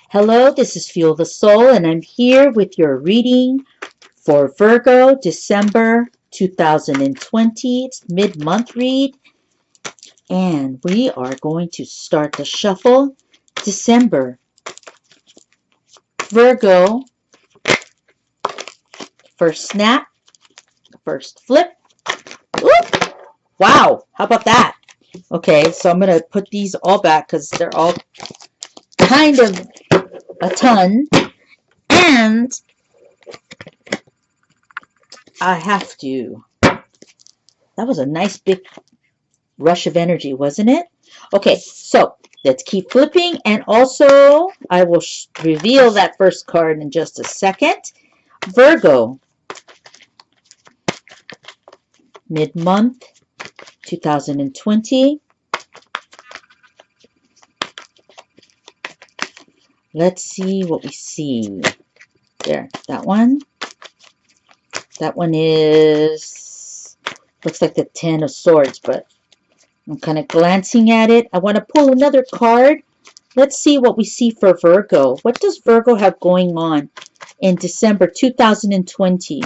Hello, this is Fuel the Soul, and I'm here with your reading for Virgo, December 2020. It's mid-month read, and we are going to start the shuffle. December, Virgo, first snap, first flip. Oop! Wow, how about that? Okay, so I'm going to put these all back because they're all kind of a ton, and I have to. That was a nice big rush of energy, wasn't it? Okay, so let's keep flipping, and also I will reveal that first card in just a second. Virgo, mid-month 2020. Let's see what we see. There, that one. That one is, looks like the Ten of Swords, but I'm kind of glancing at it. I want to pull another card. Let's see what we see for Virgo. What does Virgo have going on in December 2020?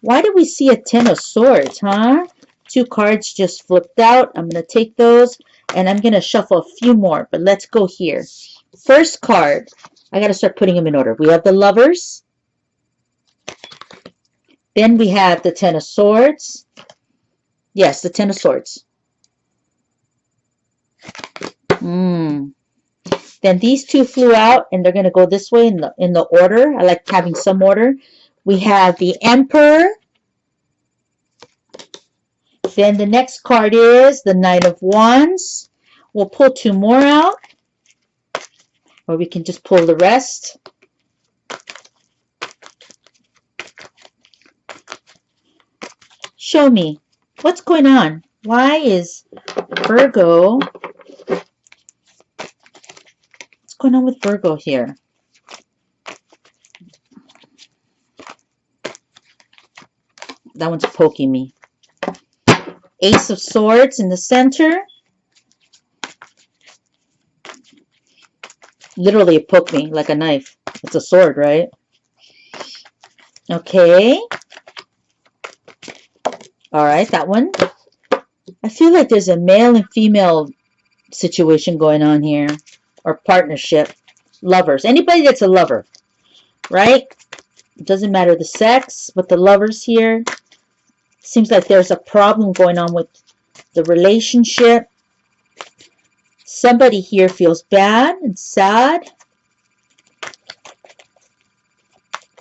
Why do we see a Ten of Swords, huh? Two cards just flipped out. I'm going to take those, and I'm going to shuffle a few more, but let's go here. First card. I got to start putting them in order. We have the Lovers. Then we have the Ten of Swords. Yes, the Ten of Swords. Then these two flew out, and they're going to go this way in the order. I like having some order. We have the Emperor. Then the next card is the Knight of Wands. We'll pull two more out, or we can just pull the rest. Show me. What's going on? Why is Virgo... What's going on with Virgo here? That one's poking me. Ace of Swords in the center. Literally, it poked me like a knife. It's a sword, right? Okay. All right, that one. I feel like there's a male and female situation going on here, or partnership. Lovers. Anybody that's a lover, right? It doesn't matter the sex, but the lovers here. Seems like there's a problem going on with the relationship. Somebody here feels bad and sad.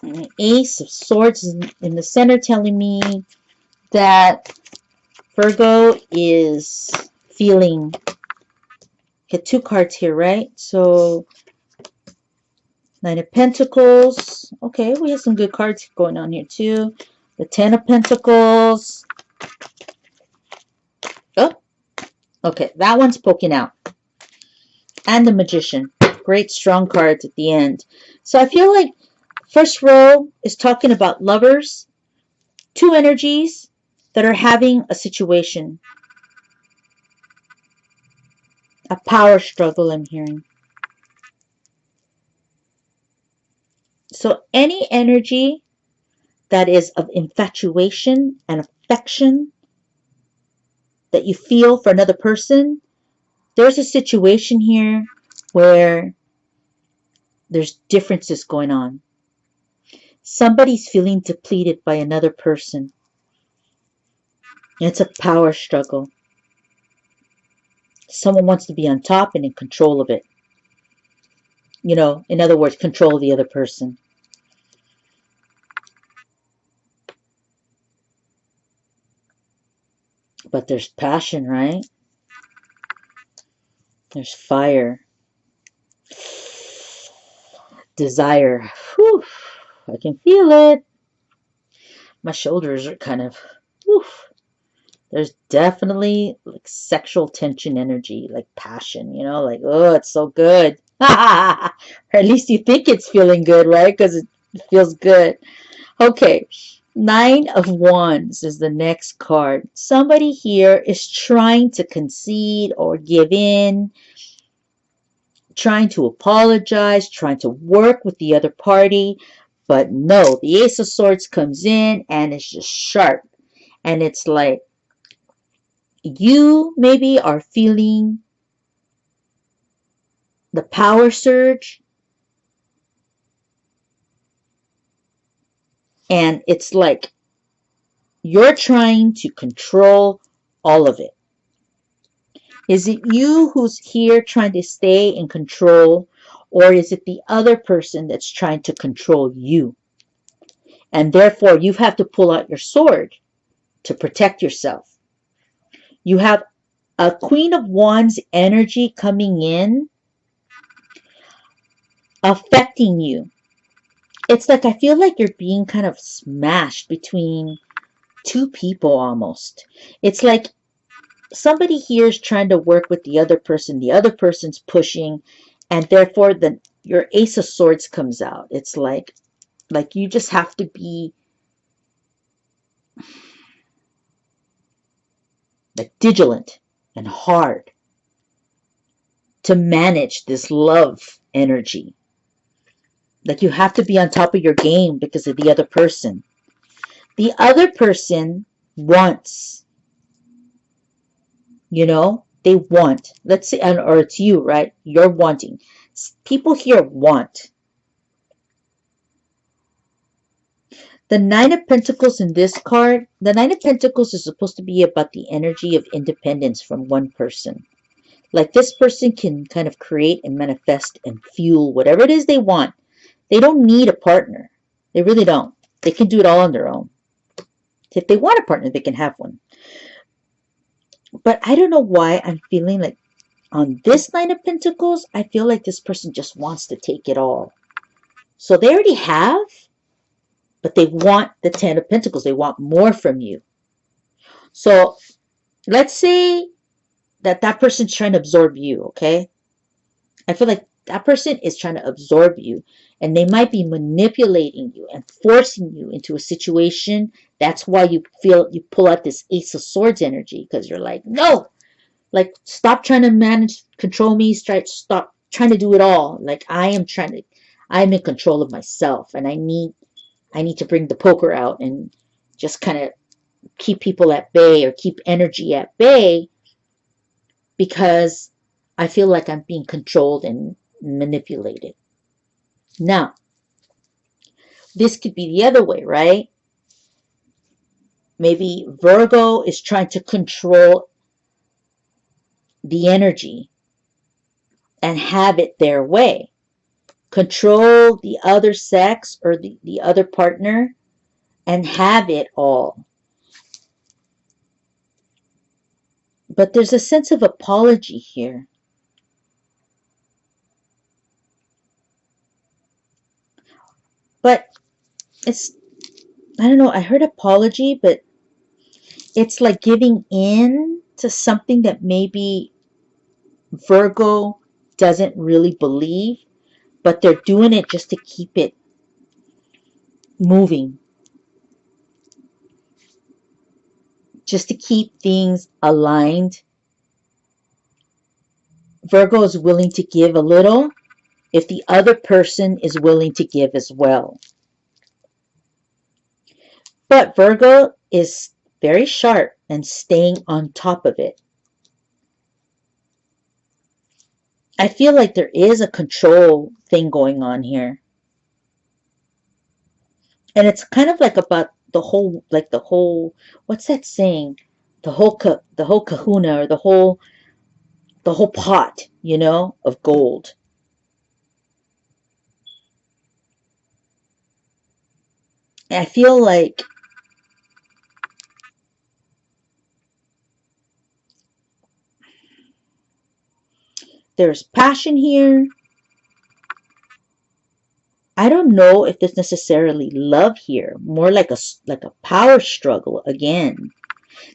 And the Ace of Swords is in the center, telling me that Virgo is feeling... Get two cards here, right? So, Nine of Pentacles. Okay, we have some good cards going on here too. The Ten of Pentacles. Oh, okay, that one's poking out. And the Magician. Great strong cards at the end. So I feel like first row is talking about lovers. Two energies that are having a situation. A power struggle, I'm hearing. So any energy that is of infatuation and affection that you feel for another person, there's a situation here where there's differences going on. Somebody's feeling depleted by another person. It's a power struggle. Someone wants to be on top and in control of it. You know, in other words, control the other person. But there's passion, right? There's fire. Desire. Whew, I can feel it. My shoulders are kind of... Whew. There's definitely like sexual tension energy, like passion, you know, like, oh, it's so good. Or at least you think it's feeling good, right? Because it feels good. Okay, Nine of Wands is the next card. Somebody here is trying to concede or give in, trying to apologize, trying to work with the other party. But no, the Ace of Swords comes in and it's just sharp. And it's like you maybe are feeling the power surge. And it's like you're trying to control all of it. Is it you who's here trying to stay in control, or is it the other person that's trying to control you? And therefore, you have to pull out your sword to protect yourself. You have a Queen of Wands energy coming in, affecting you. It's like I feel like you're being kind of smashed between two people almost. It's like somebody here is trying to work with the other person's pushing, and therefore your Ace of Swords comes out. It's like you just have to be like vigilant and hard to manage this love energy. Like you have to be on top of your game because of the other person. The other person wants, they want, let's say, or it's you, right? You're wanting. People here want. The Nine of Pentacles in this card, the Nine of Pentacles is supposed to be about the energy of independence from one person. Like this person can kind of create and manifest and fuel whatever it is they want. They don't need a partner. They really don't. They can do it all on their own. If they want a partner, they can have one. But I don't know why I'm feeling like on this Nine of Pentacles, I feel like this person just wants to take it all. So they already have, but they want the Ten of Pentacles. They want more from you. So let's say that person's trying to absorb you, okay? I feel like that person is trying to absorb you, and they might be manipulating you and forcing you into a situation. That's why you feel you pull out this Ace of Swords energy, because you're like, no, like stop trying to manage, control me, stop trying to do it all. Like I'm in control of myself, and I need to bring the poker out and just kind of keep people at bay or keep energy at bay because I feel like I'm being controlled and manipulated. Now, this could be the other way, right? Maybe Virgo is trying to control the energy and have it their way. Control the other sex or the other partner and have it all. But there's a sense of apology here. But it's, I don't know, I heard apology, but it's like giving in to something that maybe Virgo doesn't really believe, but they're doing it just to keep it moving, just to keep things aligned. Virgo is willing to give a little if the other person is willing to give as well. But Virgo is very sharp and staying on top of it. I feel like there is a control thing going on here. And it's kind of like about the whole, what's that saying? The whole kahuna, or the whole pot, of gold. And I feel like there's passion here. I don't know if there's necessarily love here. More like a power struggle again.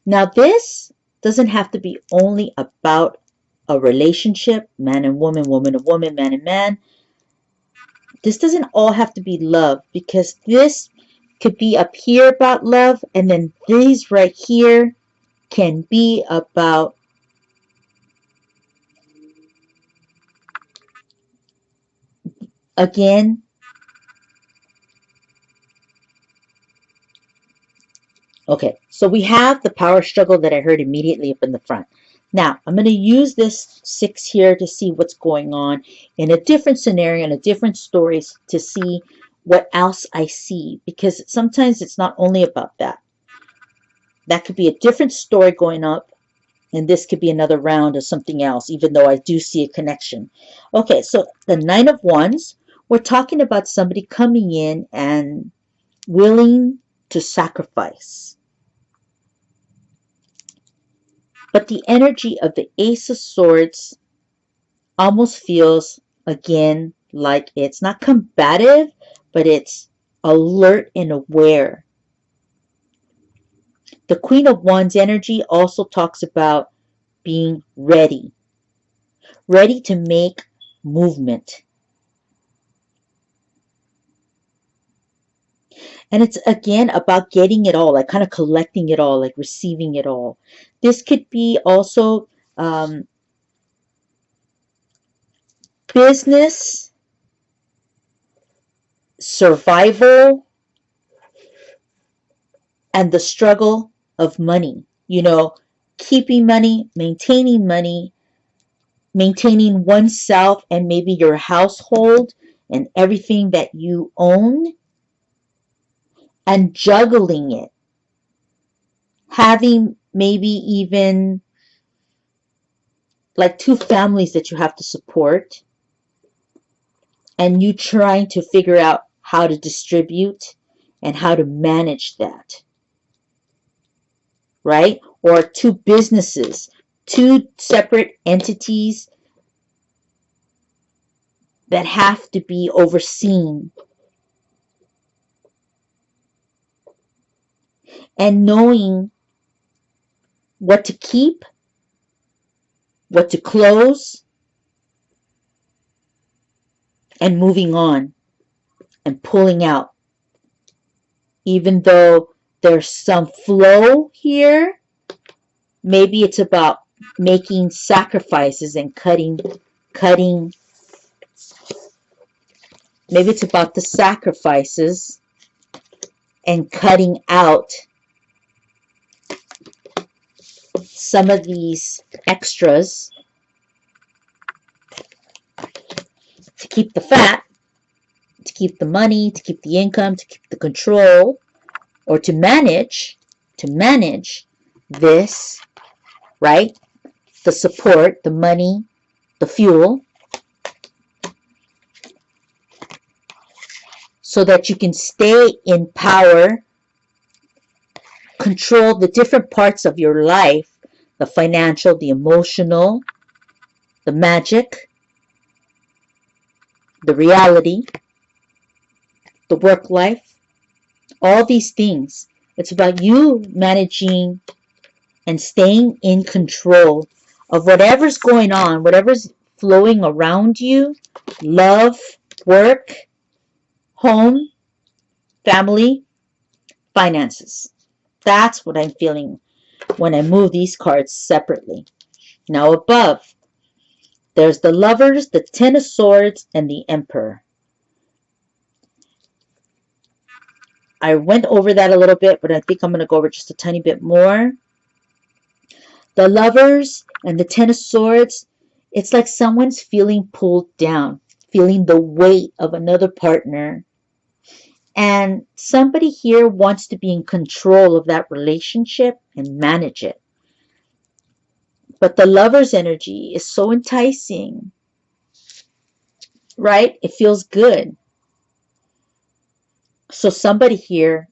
Now this doesn't have to be only about a relationship, man and woman, woman and woman, man and man. This doesn't all have to be love, because this could be up here about love, and then these right here can be about again, okay, so we have the power struggle that I heard immediately up in the front. Now, I'm going to use this 6 here to see what's going on in a different scenario, in a different story, to see what else I see. Because sometimes it's not only about that. That could be a different story going up, and this could be another round of something else, even though I do see a connection. Okay, so the 9 of Wands, we're talking about somebody coming in and willing to sacrifice. But the energy of the Ace of Swords almost feels, again, like it's not combative, but it's alert and aware. The Queen of Wands energy also talks about being ready to make movement. And it's again about getting it all, like kind of collecting it all, like receiving it all. This could be also business, survival, and the struggle of money. You know, keeping money, maintaining oneself and maybe your household and everything that you own, and juggling it. Having maybe even like 2 families that you have to support, and you trying to figure out how to distribute and how to manage that, right? Or 2 businesses, 2 separate entities that have to be overseen, and knowing what to keep, what to close, and moving on and pulling out. Even though there's some flow here, maybe it's about making sacrifices and cutting. Maybe it's about the sacrifices and cutting out some of these extras to keep the fat, to keep the money, to keep the income, to keep the control, or to manage this, right? The support, the money, the fuel, so that you can stay in power, control the different parts of your life, the financial, the emotional, the magic, the reality, the work life, all these things. It's about you managing and staying in control of whatever's going on, whatever's flowing around you, love, work, home, family, finances. That's what I'm feeling when I move these cards separately. Now above, there's the Lovers, the Ten of Swords, and the Emperor. I went over that a little bit, but I think I'm going to go over just a tiny bit more. The Lovers and the Ten of Swords, it's like someone's feeling pulled down, feeling the weight of another partner. And somebody here wants to be in control of that relationship and manage it. But the Lover's energy is so enticing, right? It feels good. So somebody here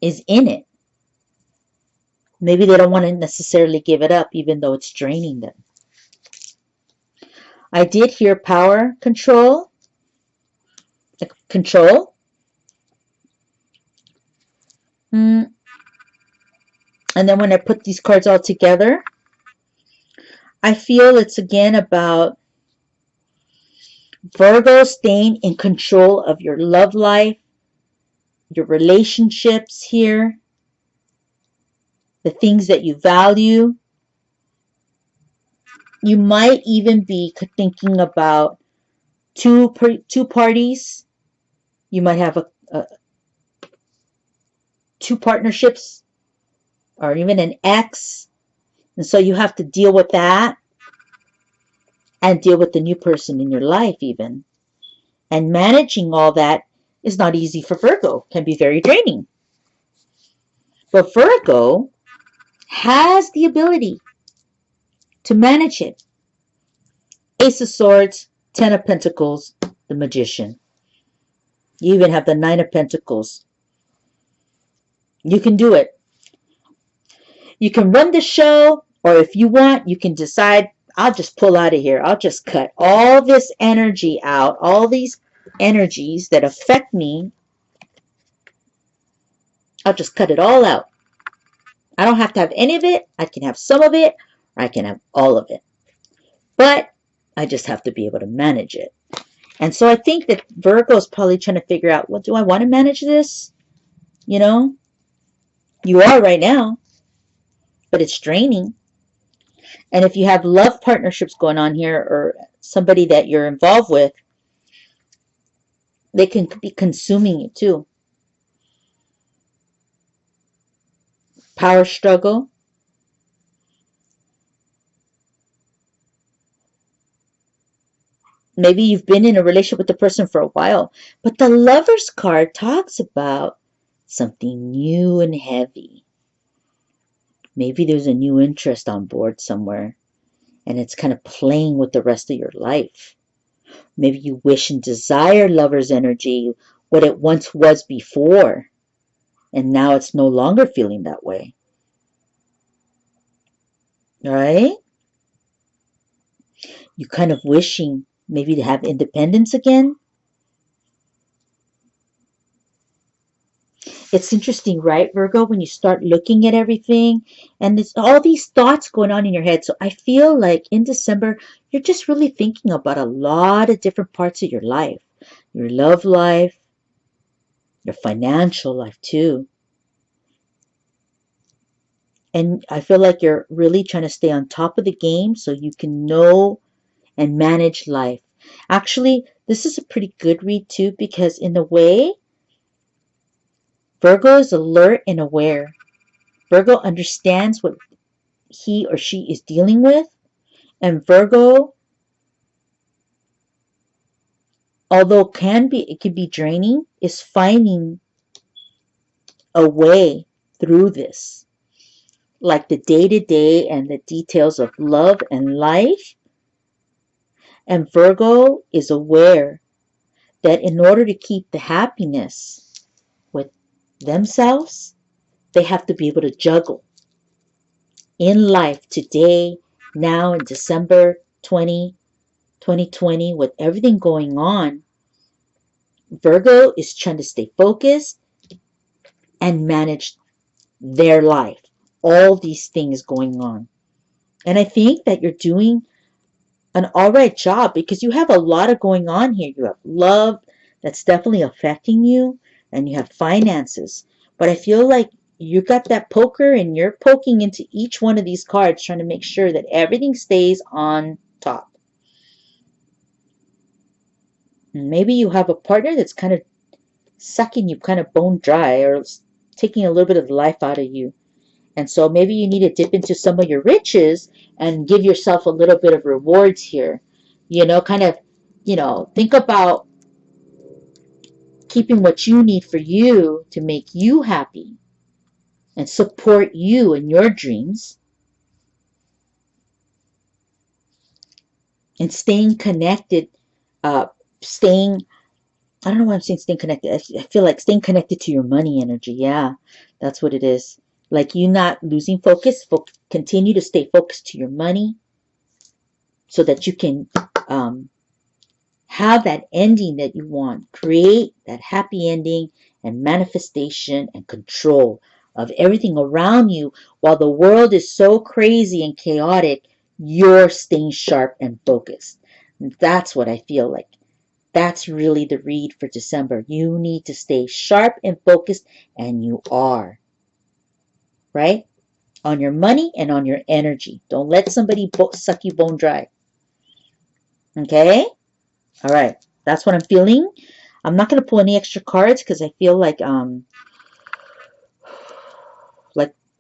is in it. Maybe they don't want to necessarily give it up, even though it's draining them. I did hear power, control. Control. And then when I put these cards all together, I feel it's again about Virgo staying in control of your love life, your relationships here, the things that you value. You might even be thinking about two parties. You might have two partnerships or even an ex. And so you have to deal with that and deal with the new person in your life even. And managing all that is not easy for Virgo. Can be very draining. But Virgo has the ability to manage it. Ace of Swords, Ten of Pentacles, the Magician. You even have the Nine of Pentacles. You can do it. You can run the show, or if you want, you can decide, I'll just pull out of here. I'll just cut all this energy out, all these energies that affect me. I'll just cut it all out. I don't have to have any of it. I can have some of it, or I can have all of it. But I just have to be able to manage it. And so I think that Virgo is probably trying to figure out, well, do I want to manage this? You know, you are right now, but it's draining. And if you have love partnerships going on here or somebody that you're involved with, they can be consuming you too. Power struggle. Maybe you've been in a relationship with the person for a while, but the Lover's card talks about something new and heavy. Maybe there's a new interest on board somewhere, and it's kind of playing with the rest of your life. Maybe you wish and desire Lover's energy, what it once was before, and now it's no longer feeling that way. Right? You kind of wishing maybe to have independence again. It's interesting, right, Virgo, when you start looking at everything and there's all these thoughts going on in your head. So I feel like in December, you're just really thinking about a lot of different parts of your life. Your love life, your financial life too. And I feel like you're really trying to stay on top of the game so you can know and manage life. Actually, this is a pretty good read too, because in a way, Virgo is alert and aware. Virgo understands what he or she is dealing with. And Virgo, although it can be draining, is finding a way through this. Like the day-to-day and the details of love and life. And Virgo is aware that in order to keep the happiness with themselves, they have to be able to juggle in life today, now in December 2020, with everything going on. Virgo is trying to stay focused and manage their life. All these things going on. And I think that you're doing an all right job because you have a lot of going on here. You have love that's definitely affecting you, and you have finances. But I feel like you got that poker and you're poking into each one of these cards trying to make sure that everything stays on top. And maybe you have a partner that's kind of sucking you kind of bone dry or taking a little bit of the life out of you. And so maybe you need to dip into some of your riches and give yourself a little bit of rewards here. Kind of, think about keeping what you need for you to make you happy and support you in your dreams. And staying connected, I don't know why I'm saying staying connected. I feel like staying connected to your money energy. Yeah, that's what it is. Like you not losing focus. Continue to stay focused to your money so that you can have that ending that you want. Create that happy ending and manifestation and control of everything around you. While the world is so crazy and chaotic, you're staying sharp and focused. And that's what I feel like. That's really the read for December. You need to stay sharp and focused, and you are. Right? On your money and on your energy. Don't let somebody suck you bone dry. Okay? All right. That's what I'm feeling. I'm not going to pull any extra cards because I feel like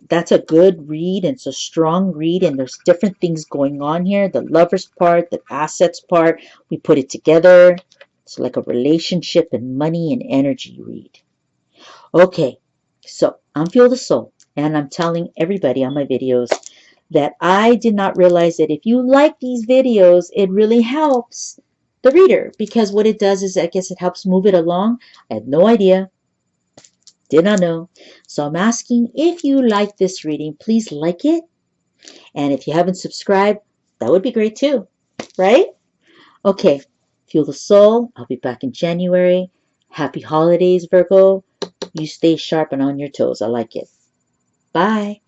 that's a good read and it's a strong read, and there's different things going on here. The lovers part, the assets part, we put it together. It's like a relationship and money and energy read. Okay, so I'm Feel the Soul, and I'm telling everybody on my videos that I did not realize that if you like these videos, it really helps the reader, because what it does is, I guess, it helps move it along. I had no idea. Did not know. So I'm asking, if you like this reading, please like it. And if you haven't subscribed, that would be great too, right? Okay, Feel the Soul. I'll be back in January. Happy holidays, Virgo. You stay sharp and on your toes. I like it. Bye.